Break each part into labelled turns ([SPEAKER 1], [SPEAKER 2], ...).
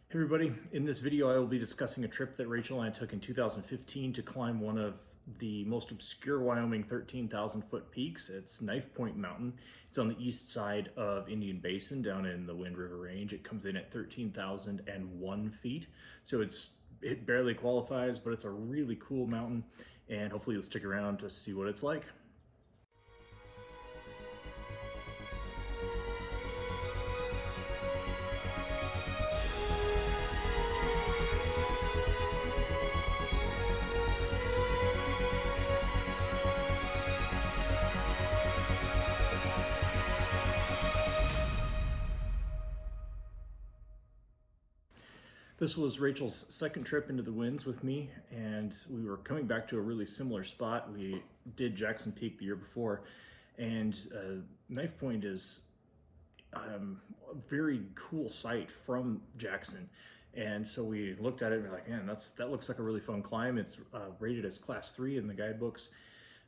[SPEAKER 1] Hey everybody, in this video I will be discussing a trip that Rachel and I took in 2015 to climb one of the most obscure Wyoming 13,000 foot peaks. It's Knife Point Mountain. It's on the east side of Indian Basin down in the Wind River Range. It comes in at 13,001 feet, so it barely qualifies, but it's a really cool mountain, and hopefully you'll stick around to see what it's like. This was Rachel's second trip into the winds with me, and we were coming back to a really similar spot. We did Jackson Peak the year before, and Knife Point is a very cool site from Jackson. And so we looked at it and we're like, man, that looks like a really fun climb. It's rated as class 3 in the guidebooks.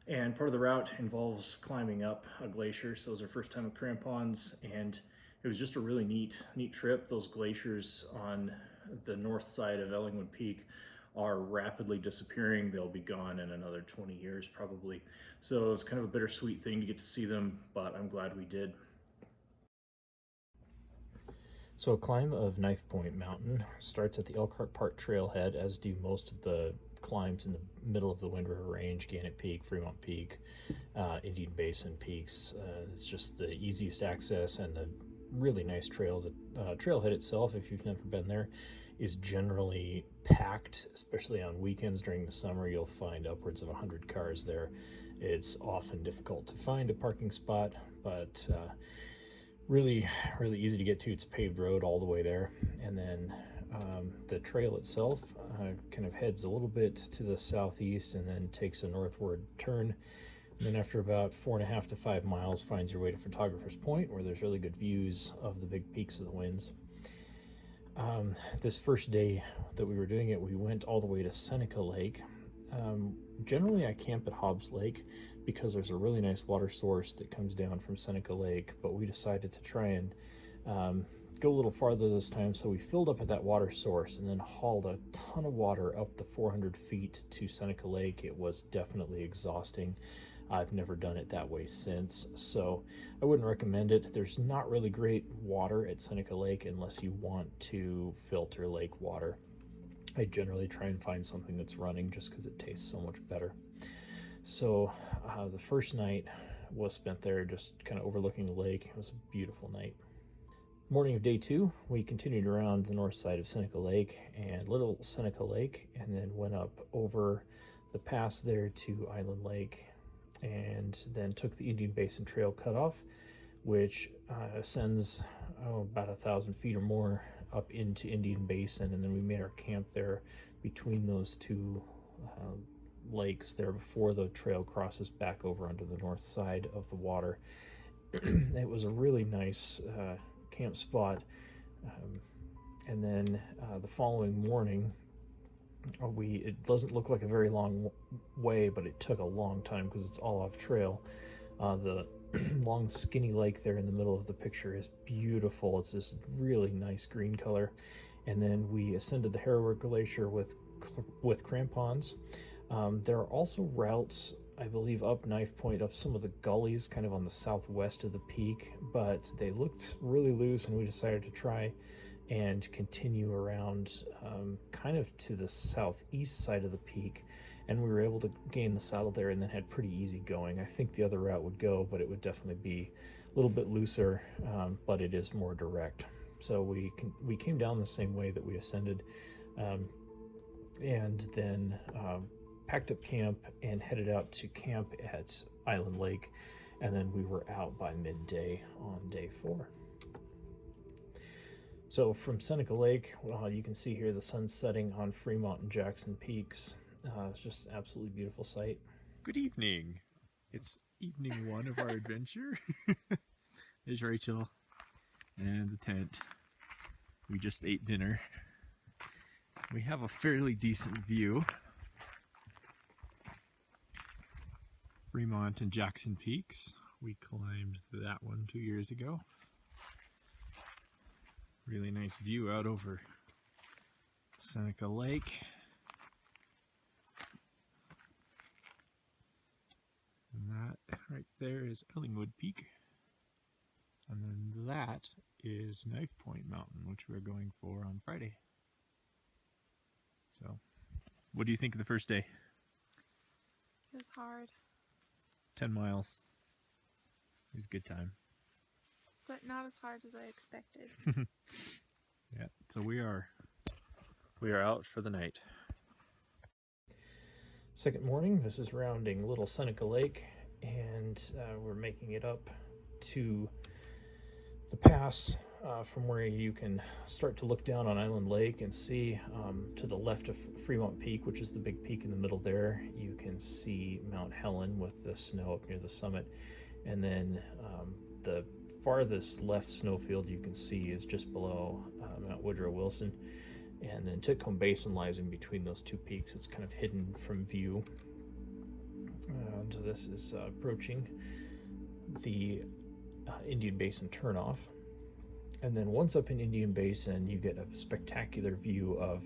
[SPEAKER 1] And part of the route involves climbing up a glacier. So it was our first time with crampons, and it was just a really neat trip. Those glaciers on the north side of Ellingwood Peak are rapidly disappearing. They'll be gone in another 20 years probably. So it's kind of a bittersweet thing to get to see them, but I'm glad we did. So a climb of Knife Point Mountain starts at the Elkhart Park trailhead, as do most of the climbs in the middle of the Wind River Range, Gannett Peak, Fremont Peak, Indian Basin peaks. It's just the easiest access and the really nice trail. The trailhead itself, if you've never been there, is generally packed, especially on weekends during the summer. You'll find upwards of 100 cars there. It's often difficult to find a parking spot, but really easy to get to. It's paved road all the way there. And then the trail itself kind of heads a little bit to the southeast and then takes a northward turn. And then after about 4.5 to 5 miles, finds your way to Photographer's Point, where there's really good views of the big peaks of the winds. This first day that we were doing it, we went all the way to Seneca Lake. Generally I camp at Hobbs Lake because there's a really nice water source that comes down from Seneca Lake, but we decided to try and go a little farther this time, so we filled up at that water source and then hauled a ton of water up the 400 feet to Seneca Lake. It was definitely exhausting. I've never done it that way since, so I wouldn't recommend it. There's not really great water at Seneca Lake unless you want to filter lake water. I generally try and find something that's running just because it tastes so much better. So the first night was spent there just kind of overlooking the lake. It was a beautiful night. Morning of day 2, we continued around the north side of Seneca Lake and Little Seneca Lake, and then went up over the pass there to Island Lake, and then took the Indian Basin Trail cutoff, which ascends about 1,000 feet or more up into Indian Basin, and then we made our camp there between those two lakes there before the trail crosses back over onto the north side of the water. It was a really nice camp spot. And then the following morning, it doesn't look like a very long way, but it took a long time because it's all off trail. The long skinny lake there in the middle of the picture is beautiful. It's this really nice green color. And then we ascended the Harrower Glacier with crampons. There are also routes, I believe, up Knife Point, up some of the gullies kind of on the southwest of the peak, but they looked really loose, and we decided to try and continue around kind of to the southeast side of the peak, and we were able to gain the saddle there and then had pretty easy going. I think the other route would go, but it would definitely be a little bit looser, but it is more direct. So we came down the same way that we ascended, and then packed up camp and headed out to camp at Island Lake, and then we were out by midday on day 4. So from Seneca Lake, you can see here the sun setting on Fremont and Jackson peaks. It's just an absolutely beautiful sight.
[SPEAKER 2] Good evening. It's evening 1 of our adventure. There's Rachel and the tent. We just ate dinner. We have a fairly decent view. Fremont and Jackson peaks. We climbed that one 2 years ago. Really nice view out over Seneca Lake. And that right there is Ellingwood Peak. And then that is Knife Point Mountain, which we're going for on Friday. So, what do you think of the first day?
[SPEAKER 3] It was hard,
[SPEAKER 2] 10 miles. It was a good time.
[SPEAKER 3] but not as hard as I expected.
[SPEAKER 2] Yeah, so we are out for the night.
[SPEAKER 1] Second morning, this is rounding Little Seneca Lake, and we're making it up to the pass from where you can start to look down on Island Lake and see to the left of Fremont Peak, which is the big peak in the middle there. You can see Mount Helen with the snow up near the summit, and then the farthest left snowfield you can see is just below Mount Woodrow Wilson, and then Titcomb Basin lies in between those two peaks. It's kind of hidden from view. And this is approaching the Indian Basin turnoff. And then once up in Indian Basin, you get a spectacular view of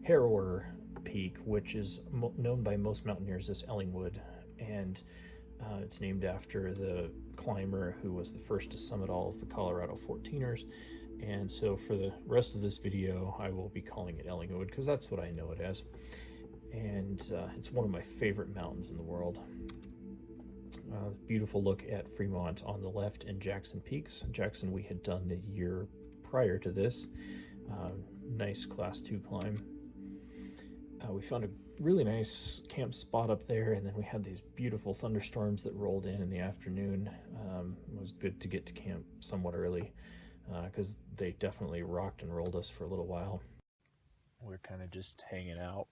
[SPEAKER 1] Harrower Peak, which is known by most mountaineers as Ellingwood, and it's named after the climber who was the first to summit all of the Colorado 14ers. And so for the rest of this video, I will be calling it Ellingwood because that's what I know it as. And it's one of my favorite mountains in the world. Beautiful look at Fremont on the left and Jackson Peaks. Jackson we had done the year prior to this. Nice class 2 climb. We found a really nice camp spot up there, and then we had these beautiful thunderstorms that rolled in the afternoon. It was good to get to camp somewhat early because they definitely rocked and rolled us for a little while.
[SPEAKER 2] We're kind of just hanging out.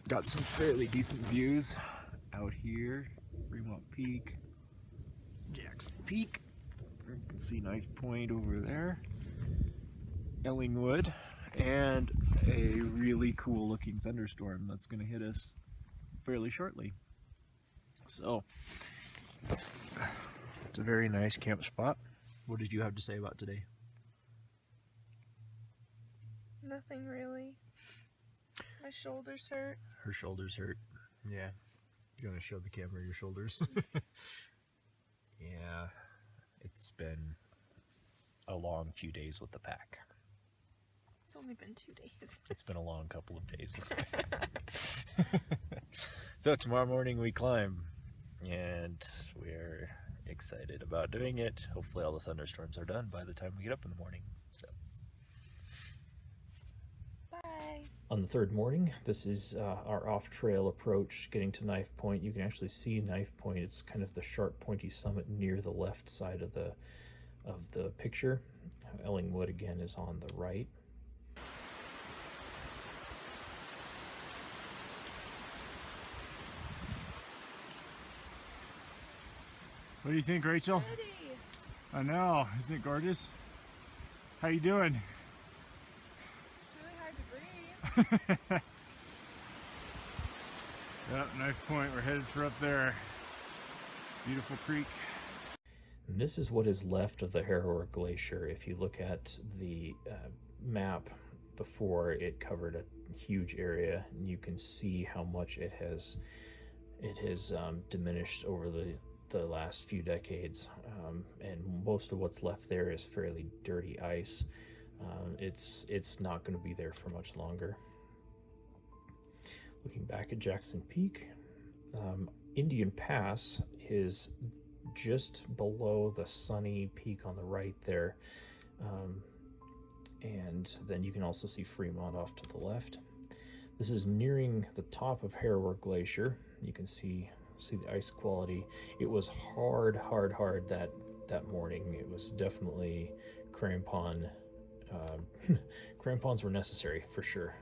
[SPEAKER 2] Got some fairly decent views out here. Fremont Peak, Jackson Peak. You can see Knife Point over there. Ellingwood, and a really cool looking thunderstorm that's going to hit us fairly shortly. So, it's a very nice camp spot. What did you have to say about today?
[SPEAKER 3] Nothing really. My shoulders hurt.
[SPEAKER 2] Her shoulders hurt. Yeah. You want to show the camera your shoulders? Yeah. It's been a long few days with the pack.
[SPEAKER 3] It's only been 2 days.
[SPEAKER 2] It's been a long couple of days. So tomorrow morning we climb, and we're excited about doing it. Hopefully all the thunderstorms are done by the time we get up in the morning. So.
[SPEAKER 3] Bye.
[SPEAKER 1] On the third morning, this is our off-trail approach getting to Knife Point. You can actually see Knife Point. It's kind of the sharp, pointy summit near the left side of the picture. Ellingwood again is on the right.
[SPEAKER 2] What do you think, Rachel?
[SPEAKER 3] Pretty.
[SPEAKER 2] I know, isn't it gorgeous? How you doing?
[SPEAKER 3] It's really hard to breathe.
[SPEAKER 2] Yep, Knife Point, we're headed for up there. Beautiful creek.
[SPEAKER 1] And this is what is left of the Harrower Glacier. If you look at the map before, it covered a huge area, and you can see how much it has diminished over the last few decades, and most of what's left there is fairly dirty ice. It's not going to be there for much longer. Looking back at Jackson Peak, Indian Pass is just below the sunny peak on the right there, and then you can also see Fremont off to the left. This is nearing the top of Harrower Glacier. You can see the ice quality. It was hard that morning. It was definitely crampons were necessary for sure.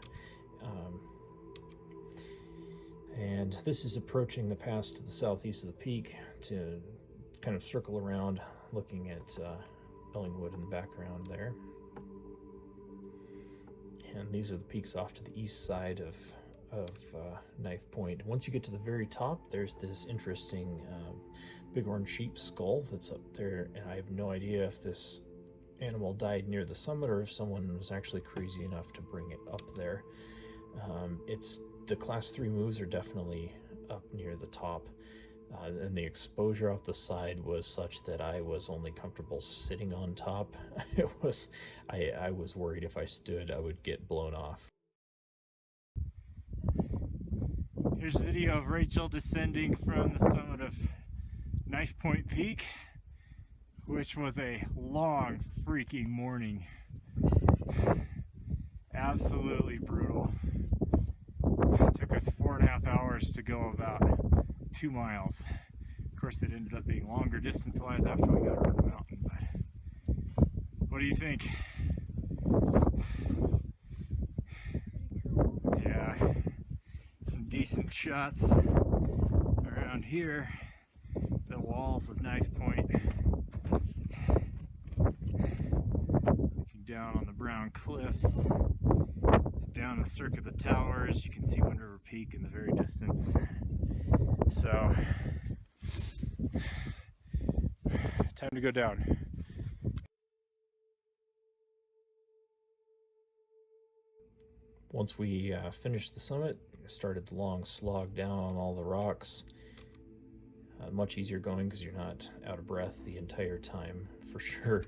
[SPEAKER 1] And this is approaching the pass to the southeast of the peak to kind of circle around, looking at Ellingwood in the background there. And these are the peaks off to the east side of Knife Point. Once you get to the very top, there's this interesting bighorn sheep skull that's up there, and I have no idea if animal died near the summit or if someone was actually crazy enough to bring it up there. It's the class 3 moves are definitely up near the top, and the exposure off the side was such that I was only comfortable sitting on top. I was worried if I stood I would get blown off.
[SPEAKER 2] Here's a video of Rachel descending from the summit of Knife Point Peak, which was a long freaking morning. Absolutely brutal. It took us 4.5 hours to go about 2 miles. Of course, it ended up being longer distance-wise after we got over the mountain, but what do you think?
[SPEAKER 3] Pretty cool.
[SPEAKER 2] Yeah, some decent shots around here. The walls of Knife Point. Looking down on the brown cliffs, down the cirque of the towers, you can see Wind River Peak in the very distance. So, time to go down.
[SPEAKER 1] Once we finished the summit, started the long slog down on all the rocks. Much easier going because you're not out of breath the entire time, for sure.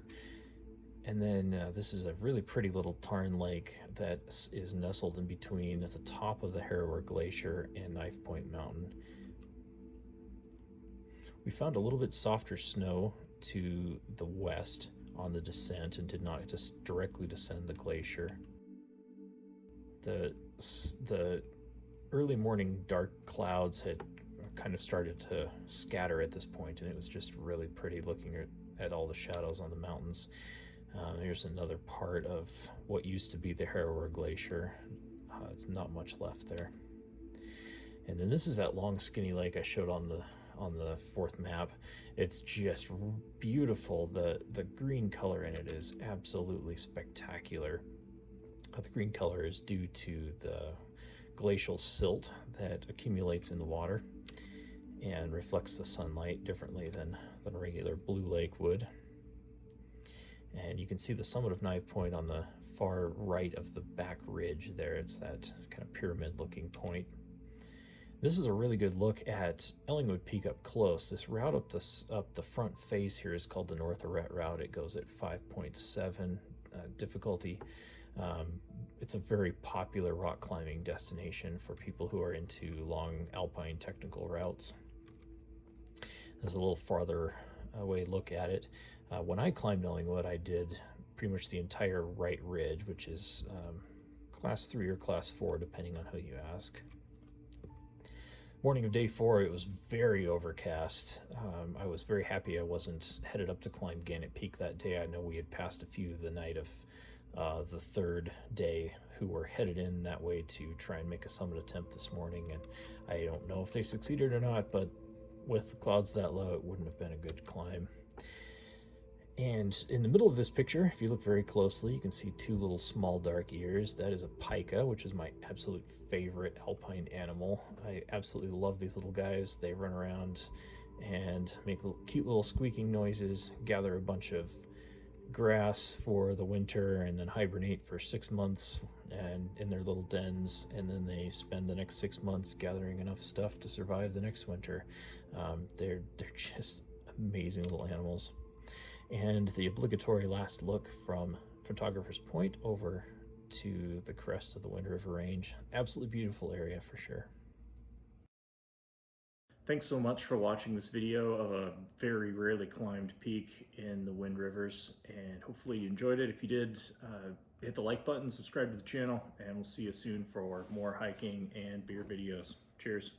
[SPEAKER 1] And then this is a really pretty little tarn lake that is nestled in between at the top of the Harrower Glacier and Knife Point Mountain. We found a little bit softer snow to the west on the descent and did not just directly descend the glacier. The early morning dark clouds had kind of started to scatter at this point, and it was just really pretty looking at all the shadows on the mountains. Here's another part of what used to be the Harrower Glacier. It's not much left there. And then this is that long skinny lake I showed on the fourth map. It's just beautiful. The green color in it is absolutely spectacular. The green color is due to the glacial silt that accumulates in the water and reflects the sunlight differently than a regular blue lake would. And you can see the summit of Knife Point on the far right of the back ridge there. It's that kind of pyramid looking point. This is a really good look at Ellingwood Peak up close. This route up the front face here is called the North Arret route. It goes at 5.7 difficulty. It's a very popular rock climbing destination for people who are into long alpine technical routes. There's a little farther away look at it. When I climbed Ellingwood, I did pretty much the entire right ridge, which is class 3 or class 4, depending on who you ask. Morning of day 4, it was very overcast. I was very happy I wasn't headed up to climb Gannett Peak that day. I know we had passed a few the night of the third day who were headed in that way to try and make a summit attempt this morning, and I don't know if they succeeded or not, but with the clouds that low, it wouldn't have been a good climb. And in the middle of this picture, if you look very closely, you can see two little small dark ears. That is a pika, which is my absolute favorite alpine animal. I absolutely love these little guys. They run around and make cute little squeaking noises, gather a bunch of grass for the winter, and then hibernate for 6 months and in their little dens, and then they spend the next 6 months gathering enough stuff to survive the next winter. They're just amazing little animals. And the obligatory last look from Photographer's Point over to the crest of the Wind River Range. Absolutely beautiful area for sure. Thanks so much for watching this video of a very rarely climbed peak in the Wind Rivers, and hopefully you enjoyed it. If you did, hit the like button, subscribe to the channel, and we'll see you soon for more hiking and beer videos. Cheers.